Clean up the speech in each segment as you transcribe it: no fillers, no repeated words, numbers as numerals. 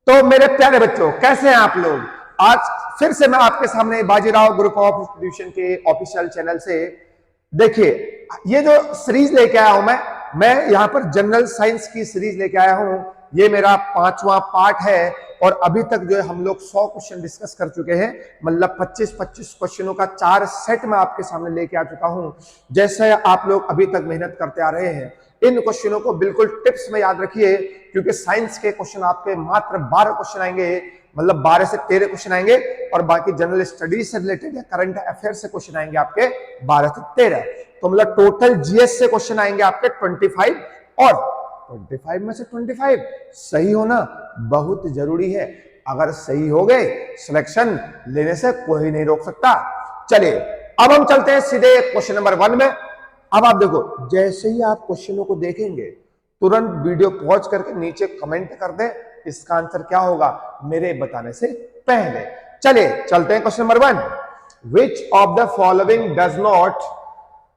तो मेरे प्यारे बच्चों, कैसे हैं आप लोग। आज फिर से मैं आपके सामने बाजीराव ग्रुप ऑफ इंस्टीट्यूशन के ऑफिशियल चैनल से, देखिए ये जो सीरीज लेके आया हूं मैं यहां पर जनरल साइंस की सीरीज लेके आया हूं। ये मेरा 5वां पार्ट है और अभी तक जो है हम लोग 100 क्वेश्चन डिस्कस कर चुके हैं। मतलब 25-25 क्वेश्चनों का 4 सेट मैं आपके सामने लेके आ चुका हूं। जैसे आप लोग अभी तक मेहनत करते आ रहे हैं, इन क्वेश्चनों को बिल्कुल टिप्स में याद रखिए, क्योंकि साइंस के क्वेश्चन आपके मात्र 12 क्वेश्चन आएंगे। मतलब 12 से 13 क्वेश्चन आएंगे और बाकी जनरल स्टडीज से रिलेटेड या करंट अफेयर से क्वेश्चन आएंगे आपके 12 से 13। तो मतलब टोटल जीएस से क्वेश्चन आएंगे आपके 25 और 25 में से 25 सही होना बहुत जरूरी है। अगर सही हो गए, सिलेक्शन लेने से कोई नहीं रोक सकता। चलिए अब हम चलते हैं सीधे क्वेश्चन नंबर 1 में। अब आप देखो, जैसे ही आप क्वेश्चनों को देखेंगे तुरंत वीडियो पॉज करके नीचे कमेंट कर दें इसका आंसर क्या होगा मेरे बताने से पहले। चलिए चलते हैं question number 1। Which of the following does not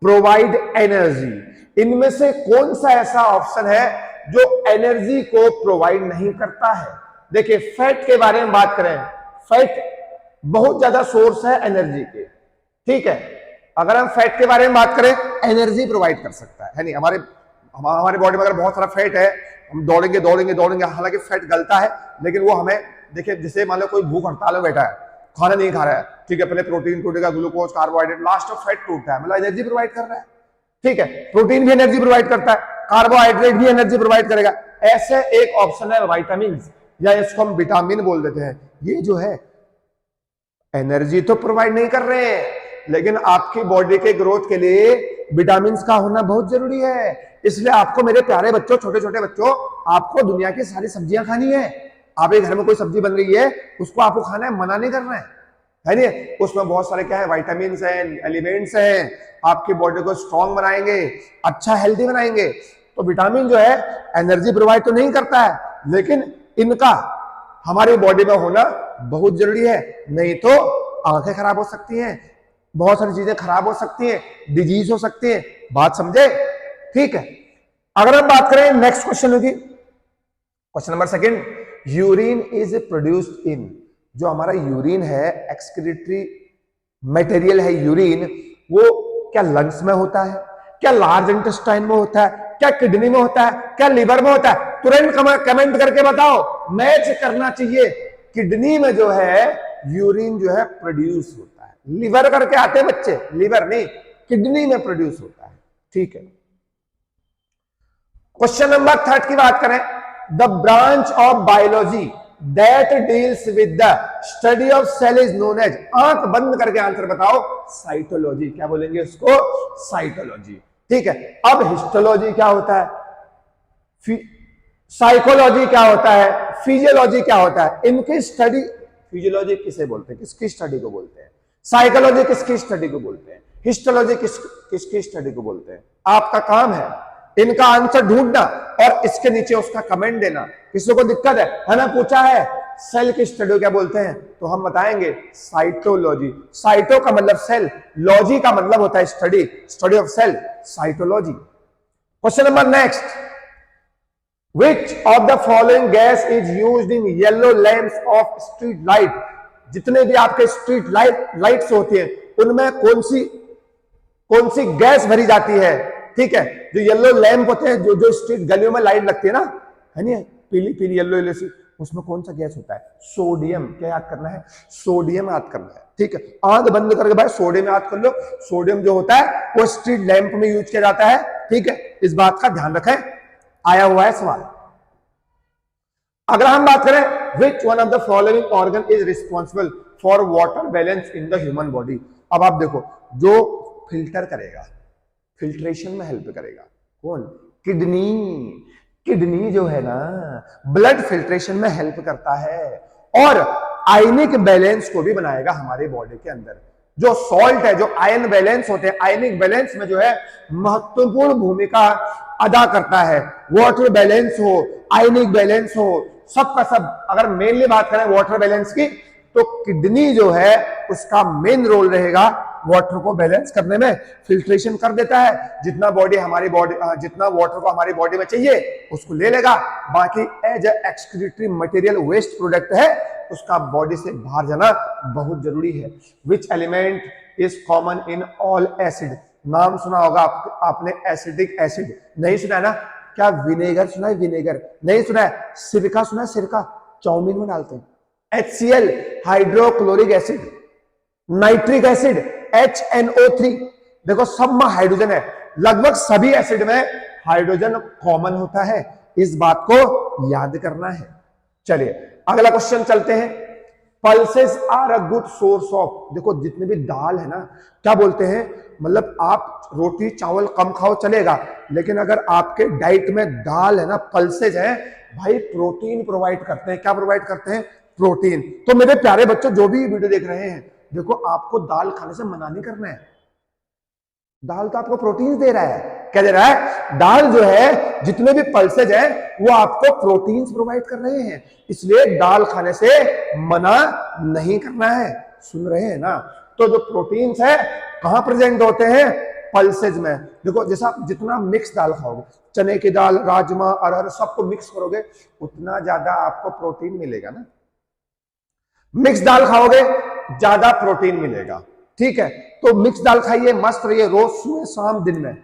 provide energy. इनमें से कौन सा ऐसा ऑप्शन है जो एनर्जी को प्रोवाइड नहीं करता है। देखिए फैट के बारे में बात करें, फैट बहुत ज्यादा सोर्स है एनर्जी के, ठीक है। अगर हम फैट के बारे में बात करें, एनर्जी प्रोवाइड कर सकता है नहीं। हमारे बॉडी में अगर बहुत सारा फैट है, हम दौड़ेंगे दौड़ेंगे दौड़ेंगे, हालांकि फैट गलता है लेकिन वो हमें, देखिए जैसे मान लो कोई भूख हड़ताल में बैठा है, खाना नहीं खा रहा है, ठीक है, पहले प्रोटीन टूटेगा, ग्लूकोज, कार्बोहाइड्रेट, लास्ट में फैट टूटता है, मतलब एनर्जी प्रोवाइड कर रहा है, ठीक है। प्रोटीन भी एनर्जी प्रोवाइड करता है, कार्बोहाइड्रेट भी एनर्जी प्रोवाइड करेगा। ऐसे एक ऑप्शन है विटामिन, या इसको हम विटामिन बोल देते हैं। ये जो है एनर्जी तो प्रोवाइड नहीं कर रहे हैं, लेकिन आपकी बॉडी के ग्रोथ के लिए विटामिन का होना बहुत जरूरी है। इसलिए आपको मेरे प्यारे बच्चों, छोटे छोटे बच्चों, आपको दुनिया की सारी सब्जियां खानी है। आपके घर में कोई सब्जी बन रही है, उसको आपको खाना है, मना नहीं करना है नहीं। उसमें बहुत सारे क्या है, विटामिन हैं, एलिमेंट्स हैं, आपकी बॉडी को स्ट्रांग बनाएंगे, अच्छा हेल्दी बनाएंगे। तो विटामिन जो है एनर्जी प्रोवाइड तो नहीं करता है, लेकिन इनका हमारी बॉडी में होना बहुत जरूरी है। नहीं तो आंखें खराब हो सकती हैं, बहुत सारी चीजें खराब हो सकती हैं, डिजीज हो सकती है। बात समझे, ठीक है। अगर हम बात करें नेक्स्ट क्वेश्चन होगी, question number 2, urine is produced in. जो हमारा यूरिन है, एक्सक्रीटरी मटेरियल है यूरिन, वो क्या लंग्स में होता है, क्या लार्ज इंटेस्टाइन में होता है, क्या किडनी में होता है, क्या लिवर में होता है? तुरंत कमेंट करके बताओ, मैच करना चाहिए। किडनी में जो है यूरिन जो है प्रोड्यूस होता है, लिवर करके आते हैं बच्चे, लिवर नहीं, किडनी में प्रोड्यूस होता है, ठीक है। क्वेश्चन नंबर 3 की बात करें, the branch of biology that deals with the study of cell is known as. आंख बंद करके आंसर बताओ, साइटोलॉजी। क्या बोलेंगे उसको? साइटोलॉजी, ठीक है। अब हिस्टोलॉजी क्या होता है, साइकोलॉजी क्या होता है, फिजियोलॉजी क्या होता है, इनकी स्टडी। फिजियोलॉजी किसे बोलते हैं, किसकी स्टडी को बोलते हैं? साइकोलॉजी किसकी स्टडी को बोलते हैं? हिस्टोलॉजी किसकी स्टडी को बोलते हैं? आपका काम है इनका आंसर ढूंढना और इसके नीचे उसका कमेंट देना। किसी को दिक्कत है ना, पूछा है सेल की स्टडी क्या बोलते हैं, तो हम बताएंगे साइटोलॉजी। साइटो का मतलब सेल, लॉजी का मतलब होता है study, study of cell, cytology. Question number next, Which of the following gas is used in yellow lamps of street light? जितने भी आपके स्ट्रीट लाइट्स होती हैं, उनमें कौन सी गैस भरी जाती है, ठीक है। जो येलो लैंप होते हैं, जो स्ट्रीट गलियों में लाइट लगती है ना, है नहीं, पीली पीली येलो सी, उसमें कौन सा गैस होता है? सोडियम। क्या याद करना है? सोडियम याद करना है, ठीक है। आंख बंद करके भाई सोडियम याद कर लो। सोडियम जो होता है वो स्ट्रीट लैंप में यूज किया जाता है, ठीक है। इस बात का ध्यान रखें, आया हुआ है सवाल। अगर हम बात करें, विच one of the following organ is responsible for water balance in the human body. अब आप देखो, जो फिल्टर करेगा, फिल्ट्रेशन में हेल्प करेगा, कौन? किडनी। किडनी जो है ना, ब्लड फिल्ट्रेशन में हेल्प करता है और आयनिक बैलेंस को भी बनाएगा हमारे बॉडी के अंदर। जो सॉल्ट है, जो आयन बैलेंस होते हैं, आयनिक बैलेंस में जो है महत्वपूर्ण भूमिका अदा करता है। वाटर बैलेंस हो, आयनिक बैलेंस हो, सबका सब। अगर मेनली बात करें वाटर बैलेंस की, तो किडनी जो है उसका मेन रोल रहेगा वाटर को बैलेंस करने में, फिल्ट्रेशन कर देता है, जितना जितना वाटर को हमारी बॉडी में चाहिए उसको ले लेगा, बाकी as excretory material waste product है उसका बॉडी से बाहर जाना बहुत जरूरी है। Which element is common in all acid? नाम सुना होगा आपने एसिडिक एसिड, नहीं सुना है ना? क्या विनेगर सुना है? विनेगर नहीं सुना है? सिरका सुना है? सिरका चाउमीन में डालते हैं। HCl hydrochloric acid, nitric acid HNO3, देखो सब में हाइड्रोजन है, लगभग सभी एसिड में हाइड्रोजन कॉमन होता है, इस बात को याद करना है। चलिए अगला क्वेश्चन चलते हैं। Pulses are a good source of, देखो जितने भी दाल है ना, क्या बोलते हैं, मतलब आप रोटी चावल कम खाओ चलेगा, लेकिन अगर आपके डाइट में दाल है ना, पल्सेज है भाई, प्रोटीन प्रोवाइड करते हैं। क्या प्रोवाइड करते हैं? प्रोटीन। तो मेरे प्यारे बच्चों जो भी वीडियो देख रहे हैं, देखो आपको दाल खाने से मना नहीं करना है, दाल तो आपको प्रोटीन दे रहा है। क्या दे रहा है? दाल जो है, जितने भी पल्सेज है वो आपको प्रोटीन प्रोवाइड कर रहे हैं, इसलिए दाल खाने से मना नहीं करना है। सुन रहे हैं ना? तो जो प्रोटीन्स है कहां प्रेजेंट होते हैं? पल्सेज में। देखो जैसा जितना मिक्स दाल खाओगे, चने की दाल, राजमा, अरहर, सबको मिक्स करोगे, उतना ज्यादा आपको प्रोटीन मिलेगा ना। मिक्स दाल खाओगे ज्यादा प्रोटीन मिलेगा, ठीक है? तो मिक्स दाल खाइए, मस्त रहिए, रोज सुबह शाम दिन में।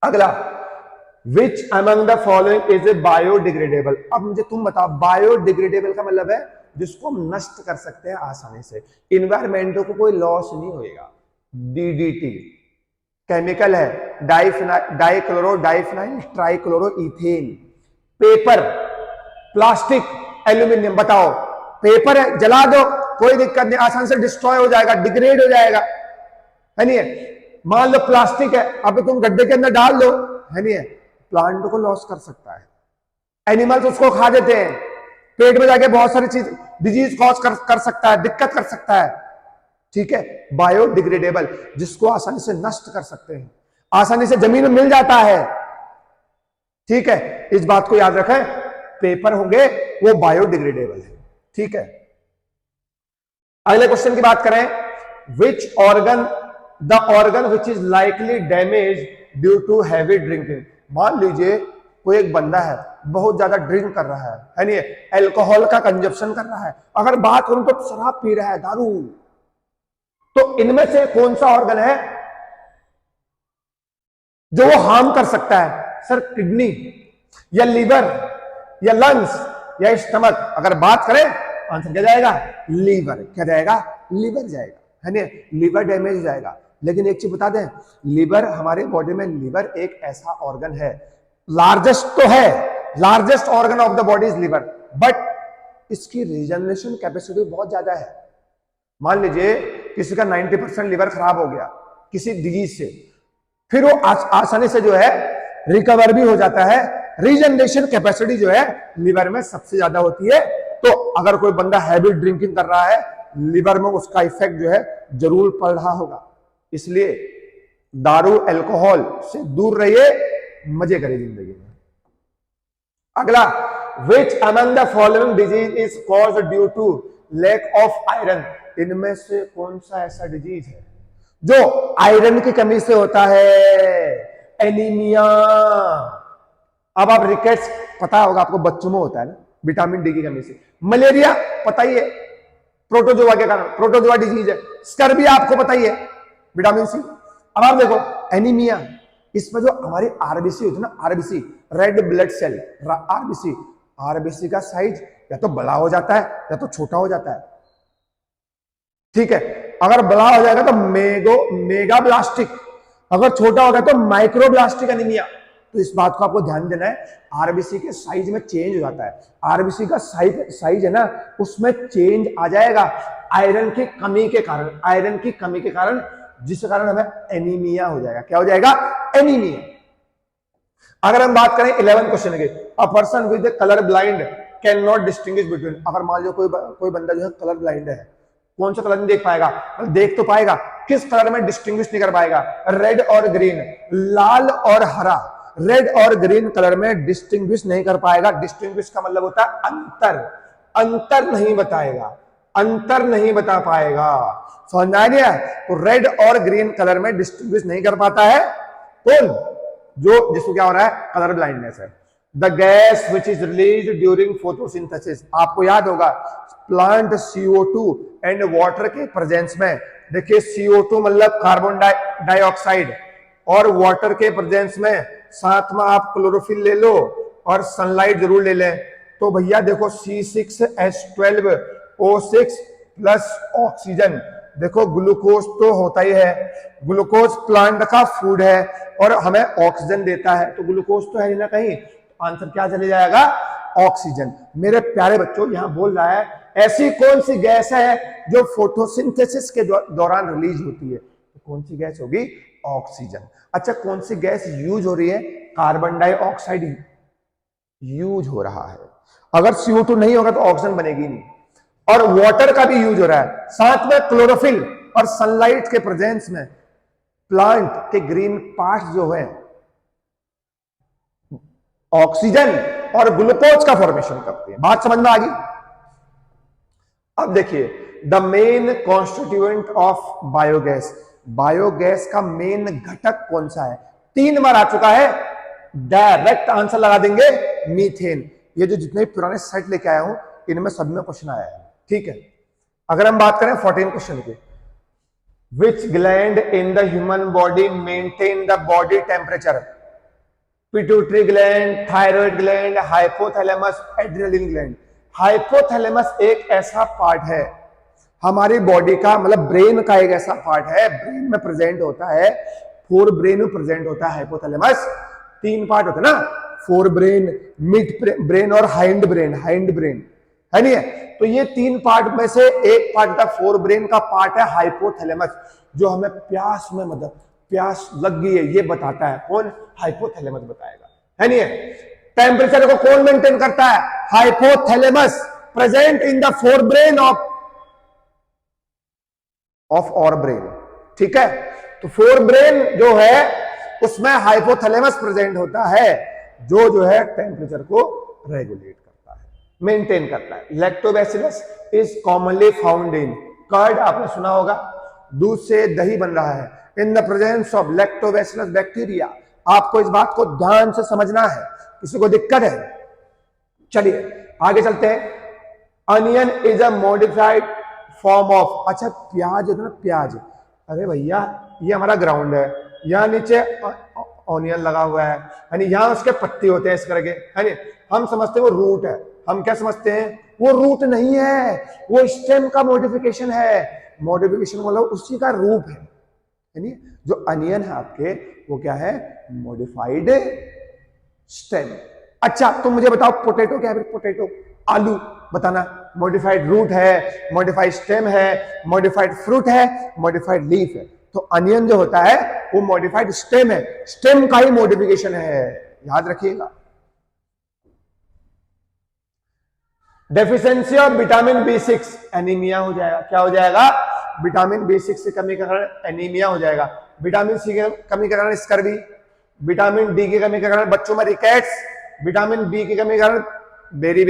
अगला, which among the following is a biodegradable? अब मुझे तुम बताओ, बायोडिग्रेडेबल का मतलब है जिसको हम नष्ट कर सकते हैं आसानी से, इन्वायरमेंट को कोई लॉस नहीं होएगा। DDT केमिकल है, dichloro diphenyl trichloro ethane. Paper, plastic, aluminium, बताओ, पेपर है जला दो कोई दिक्कत नहीं, आसान से डिस्ट्रॉय हो जाएगा, डिग्रेड हो जाएगा, है नहीं है? मान लो प्लास्टिक है, अब तुम गड्ढे के अंदर डाल दो, है नहीं है? प्लांट को लॉस कर सकता है, एनिमल्स उसको खा देते हैं, पेट में जाके बहुत सारी चीज डिजीज कॉज कर सकता है, दिक्कत कर सकता है, ठीक है? बायोडिग्रेडेबल, जिसको आसानी से नष्ट कर सकते हैं, आसानी से जमीन में मिल जाता है, ठीक है? इस बात को याद रखें, पेपर होंगे वो बायोडिग्रेडेबल है, ठीक है? अगले क्वेश्चन की बात करें, which organ, the organ which is likely damage due to heavy drinking? मान लीजिए कोई एक बंदा है, बहुत ज्यादा ड्रिंक कर रहा है नहीं, एल्कोहल का कंजप्शन कर रहा है, अगर बात करूं तो शराब पी रहा है, दारू, तो इनमें से कौन सा ऑर्गन है जो वो हार्म कर सकता है? सर किडनी या लीवर या लंग्स या स्टमक? अगर बात करें आंसर क्या जाएगा? लीवर। क्या जाएगा? लीवर जाएगा, है नहीं? लीवर डैमेज हो जाएगा। लेकिन एक चीज बता दें, लीवर हमारे बॉडी में, लीवर एक ऐसा ऑर्गन है, लार्जेस्ट तो है, largest organ of the body is liver, but इसकी रीजनरेशन कैपेसिटी बहुत ज्यादा है। मान लीजिए किसी का 90% लीवर खराब हो गया किसी डिजीज से, फिर वो आसानी से जो है रिकवर भी हो जाता है। रीजनरेशन कैपेसिटी जो है लीवर में सबसे ज्यादा होती है। तो अगर कोई बंदा हैवी ड्रिंकिंग कर रहा है, लीवर में उसका इफेक्ट जो है जरूर पड़ रहा होगा, इसलिए दारू अल्कोहल से दूर रहिए, मजे करिए जिंदगी में। अगला, which among the following disease is caused due to lack of iron? इनमें से कौन सा ऐसा डिजीज है जो आयरन की कमी से होता है? एनीमिया। अब आप रिकेट्स पता होगा आपको, बच्चों में होता है ना, विटामिन डी की कमी से। मलेरिया पता ही है, प्रोटोजोआ के कारण, प्रोटोजोआ डिजीज है। स्कर्वी आपको पता ही है, विटामिन सी। अब आप देखो एनीमिया, इसमें जो हमारी आरबीसी होती है ना, RBC red blood cell, RBC, RBC का साइज या तो बड़ा हो जाता है या तो छोटा हो जाता है, ठीक है? अगर बड़ा हो जाएगा तो मेगाब्लास्टिक, अगर छोटा होगा तो माइक्रोब्लास्टिक एनीमिया। तो इस बात को आपको ध्यान देना है, आरबीसी के साइज में चेंज हो जाता है, आरबीसी का साइज है ना, उसमें चेंज आ जाएगा आयरन की कमी के कारण, आयरन की कमी के कारण, जिस कारण हमें एनीमिया हो जाएगा। क्या हो जाएगा? एनीमिया। अगर हम बात करें 11 क्वेश्चन की, a person with colour blind can not distinguish between. अगर मान लो कोई बंदा जो है कलर ब्लाइंड है, कौन सा कलर नहीं देख पाएगा? देख तो पाएगा, किस कलर में डिस्टिंग्विश नहीं कर पाएगा? रेड और ग्रीन, लाल और हरा, रेड और ग्रीन कलर में डिस्टिंग्विश नहीं कर पाएगा। डिस्टिंग्विश का मतलब होता है अंतर, अंतर नहीं बताएगा, अंतर नहीं बता पाएगा। समझ में आ गया? तो रेड और ग्रीन कलर में डिस्टिंग्विश नहीं कर पाता है कौन? जो जिसको क्या हो रहा है, कलर ब्लाइंडनेस है। The gas which is release during photosynthesis, आपको याद होगा प्लांट CO2 एंड वाटर के प्रेजेंस में, देखिए CO2 मतलब कार्बन डाइऑक्साइड और वाटर के प्रेजेंस में, साथ में आप क्लोरोफिल ले लो और सनलाइट जरूर ले लें, तो भैया देखो C6H12O6 प्लस ऑक्सीजन, देखो ग्लूकोज तो होता ही है, ग्लूकोज प्लांट का फूड है और हमें ऑक्सीजन देता है, तो ग्लूकोज तो है ना कहीं, आंसर क्या चले जाएगा, ऑक्सीजन। मेरे प्यारे बच्चों यहां बोल रहा है ऐसी कौन सी गैस है जो फोटोसिंथेसिस के दौरान रिलीज होती है, तो कौन सी गैस होगी, ऑक्सीजन। अच्छा कौन सी गैस यूज हो रही है, कार्बन डाइऑक्साइड यूज हो रहा है। अगर CO2 नहीं होगा तो ऑक्सीजन बनेगी नहीं, और वाटर का भी यूज हो रहा है, साथ में क्लोरोफिल और सनलाइट के प्रेजेंस में प्लांट के ग्रीन पार्ट्स जो है ऑक्सीजन और ग्लूकोज का फॉर्मेशन करते हैं। बात समझ में आ गई? अब देखिए the main constituent of biogas, biogas का मेन घटक कौन सा है, 3 बार आ चुका है, डायरेक्ट आंसर लगा देंगे मीथेन। ये जो जितने पुराने सेट लेके आया हूं इनमें सब में क्वेश्चन आया है, ठीक है। अगर हम बात करें 14 क्वेश्चन की, विच gland in the human body maintain the body temperature, pituitary gland, thyroid gland, hypothalamus, adrenaline gland. Hypothalamus एक ऐसा पार्ट है हमारी बॉडी का, मतलब ब्रेन का एक ऐसा पार्ट है, ब्रेन में प्रेजेंट होता है, फोर ब्रेन में प्रेजेंट होता है हाइपोथैलेमस। 3 पार्ट होते हैं ना, फोर ब्रेन, मिड ब्रेन और हाइंड ब्रेन, है नहीं है? तो ये 3 पार्ट में से एक पार्ट था फोर ब्रेन का पार्ट है हाइपोथैलेमस, जो हमें प्यास में मतलब प्यास लग गई है ये बताता है, कौन, हाइपोथैलेमस बताएगा, है नहीं है? टेम्परेचर को कौन मेंटेन करता है, hypothalamus, present in the fore brain of और ब्रेन, ठीक है। तो फोर ब्रेन जो है उसमें हाइपोथैलेमस प्रेजेंट होता है, जो है टेम्परेचर को रेगुलेट करता है, मेंटेन करता है। Lactobacillus is commonly found in curd, आपने सुना होगा, दूध से दही बन रहा है, in the presence of lactobacillus bacteria. आपको इस बात को ध्यान से समझना है, किसी को दिक्कत है? चलिए आगे चलते हैं। Onion is a modified form of, अच्छा प्याज है ना, प्याज, अरे भैया ये हमारा ग्राउंड है, यहाँ नीचे ऑनियन लगा हुआ है, यानी यहाँ उसके पत्ते होते हैं इस करके, है नहीं? हम समझते हैं वो रूट है, हम क्या समझते हैं, वो रूट नहीं है, वो स्टेम का मॉडिफिकेशन है। मॉडिफिकेशन मतलब उसी का रूप है, यानी जो अनियन है आपके वो क्या है, मॉडिफाइड स्टेम। अच्छा तुम मुझे बताओ पोटैटो क्या है, पोटैटो आलू बताना, मॉडिफाइड रूट है, मॉडिफाइड स्टेम है, मॉडिफाइड फ्रूट है, मॉडिफाइड लीफ है। तो अनियन जो होता है वो मॉडिफाइड स्टेम है, स्टेम का ही मॉडिफिकेशन है, याद रखिएगा। Deficiency of vitamin B6 anaemia हो जाएगा, क्या हो जाएगा, विटामिन B6 की कमी के कारण एनीमिया हो जाएगा। विटामिन C की कमी के कारण स्कर्वी, विटामिन D की कमी के कारण बच्चों में रिकेट्स, विटामिन B की कमी के कारण बेरी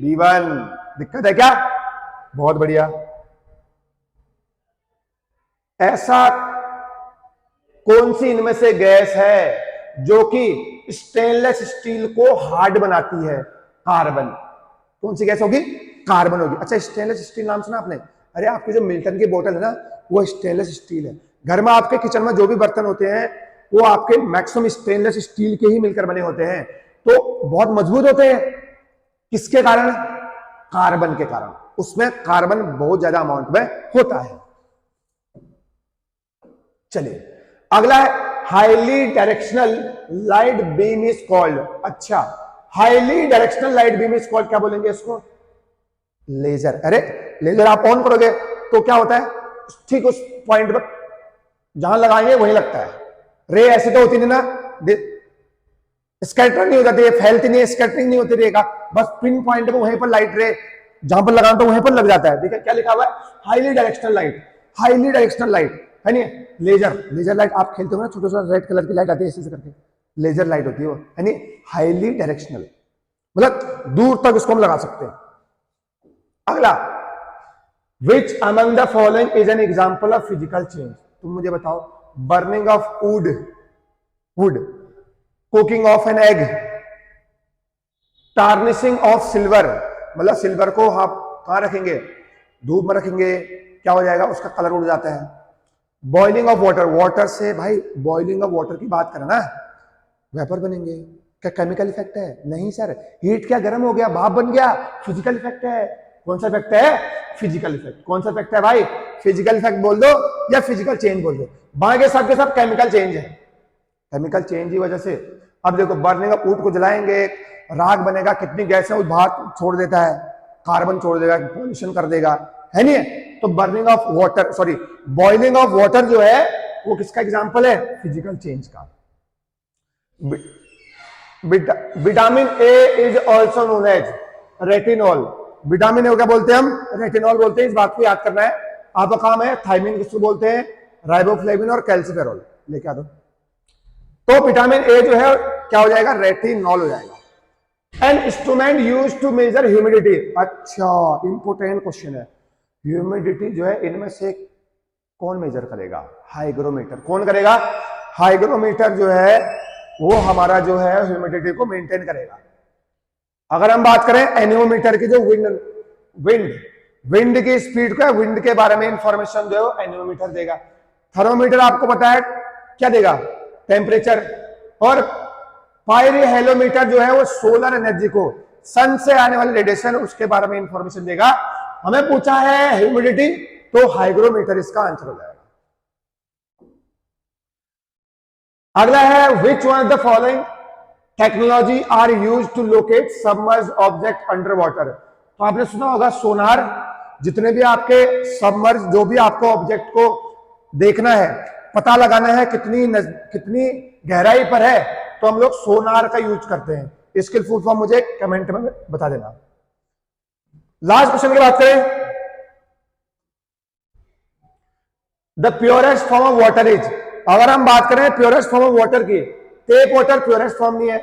B1। दिक्कत है क्या? बहुत बढ़िया। ऐसा कौन सी इनमें से गैस है जो कि स्टेनलेस स्टील को हार्ड बनाती है, कार्बन। कौन सी गैस होगी, कार्बन होगी। अच्छा स्टेनलेस स्टील नाम सुना आपने, अरे आपकी जो मिल्टन की बोतल है ना वो स्टेनलेस स्टील है। घर में आपके किचन में जो भी बर्तन होते हैं वो आपके मैक्सिमम स्टेनलेस स्टील के ही मिलकर बने होते हैं, तो बहुत मजबूत होते हैं। किसके कारण, कार्बन के कारण, उसमें कार्बन बहुत ज्यादा अमाउंट में होता है। चलिए अगला है highly directional light beam is called. अच्छा highly directional light beam is called, क्या बोलेंगे इसको, लेजर। अरे लेजर आप ऑन करोगे तो क्या होता है, ठीक उस पॉइंट पर जहां लगाएंगे वहीं लगता है। रे ऐसे तो होती नहीं ना, स्कैटर नहीं हो जाती है, फैलती नहीं है, स्कैटरिंग नहीं होती रहेगा, बस पिन पॉइंट पे वहीं पर लाइट रे जहां पर लगाना तो वहीं पर लग जाता है। ठीक है, क्या लिखा हुआ है, highly directional light, highly directional light, है नहीं। लेजर, लेजर लाइट आप खेलते हो ना, छोटे छोटे रेड कलर की लाइट आती है ऐसे करके, लेजर लाइट होती है वो, यानी हाईली डायरेक्शनल, मतलब दूर तक उसको हम लगा सकते हैं। अगला which among the following is an example of physical change? तुम मुझे बताओ। Burning of would, would, cooking of an egg, tarnishing of silver, मतलब सिल्वर को आप कहां रखेंगे, धूप में रखेंगे, क्या हो जाएगा, उसका कलर उड़ जाता है। बॉइलिंग ऑफ वाटर, वाटर से भाई बॉइलिंग ऑफ वाटर की बात करें ना, वेपर बनेंगे, क्या केमिकल इफेक्ट है? नहीं सर, हीट क्या गर्म हो गया, भाप बन गया, फिजिकल इफेक्ट है। कौन सा इफेक्ट है? Physical effect. कौन सा इफेक्ट है भाई? फिजिकल इफेक्ट बोल दो या फिजिकल चेंज बोल दो, बाकी सब के सब केमिकल चेंज है, केमिकल चेंज की वजह से। अब देखो, बर्निंग ऑफ वुड को जलाएंगे, राख बनेगा, कितनी गैसें उस बाहर छोड़ देता है, कार्बन छोड़ देगा, पॉल्यूशन कर देगा, है नहीं है? तो burning of water, sorry, boiling of water जो है वो किसका एग्जांपल है? फिजिकल चेंज का। Vitamin A is also known as retinol. Vitamin A को क्या बोलते हैं हम? रेटिनॉल बोलते हैं। इस बात को याद करना है, आपका काम है। थायमिन किसको बोलते हैं? राइबोफ्लेविन और कैल्सिफेरॉल लेके आ दो। तो विटामिन ए जो है क्या हो जाएगा? रेटिनॉल हो जाएगा। An instrument use to measure humidity. अच्छा, इंपोर्टेंट क्वेश्चन है। ह्यूमिडिटी जो है इनमें से कौन मेजर करेगा? हाइग्रोमीटर। कौन करेगा? हाइग्रोमीटर जो है वो हमारा जो है ह्यूमिडिटी को मेंटेन करेगा। अगर हम बात करें एनियोमीटर की, जो विंड की स्पीड को, विंड के बारे में इंफॉर्मेशन जो है एनियोमीटर देगा। थर्मोमीटर आपको पता है क्या देगा? टेम्परेचर। और पायरीहेलोमीटर जो है वो सोलर एनर्जी को, सन से आने वाले रेडिएशन, उसके बारे में इंफॉर्मेशन देगा। हमें पूछा है ह्यूमिडिटी, तो हाइग्रोमीटर इसका आंसर हो जाएगा। अगला है, which one of the following technology are use to locate submerge object under water? तो आपने सुना होगा सोनार। जितने भी आपके सबमर्ज, जो भी आपको ऑब्जेक्ट को देखना है, पता लगाना है कितनी गहराई पर है, तो हम लोग सोनार का यूज करते हैं। इसकी फुल फॉर्म मुझे कमेंट में बता देना। लास्ट क्वेश्चन की बात करें, the purest form of water is. अगर हम बात करें प्योरेस्ट फॉर्म ऑफ वाटर की, टेप वाटर प्योरेस्ट फॉर्म नहीं है।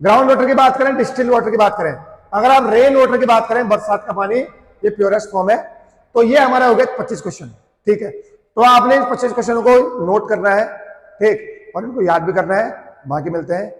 ग्राउंड वाटर की बात करें, डिस्टिल वाटर की बात करें, अगर आप रेन वाटर की बात करें, बरसात का पानी, ये प्योरेस्ट फॉर्म है। तो ये हमारा हो गया 25 क्वेश्चन, ठीक है। तो आपने इन 25 क्वेश्चनों को नोट करना है, ठीक, और इनको याद भी करना है। बाकी मिलते हैं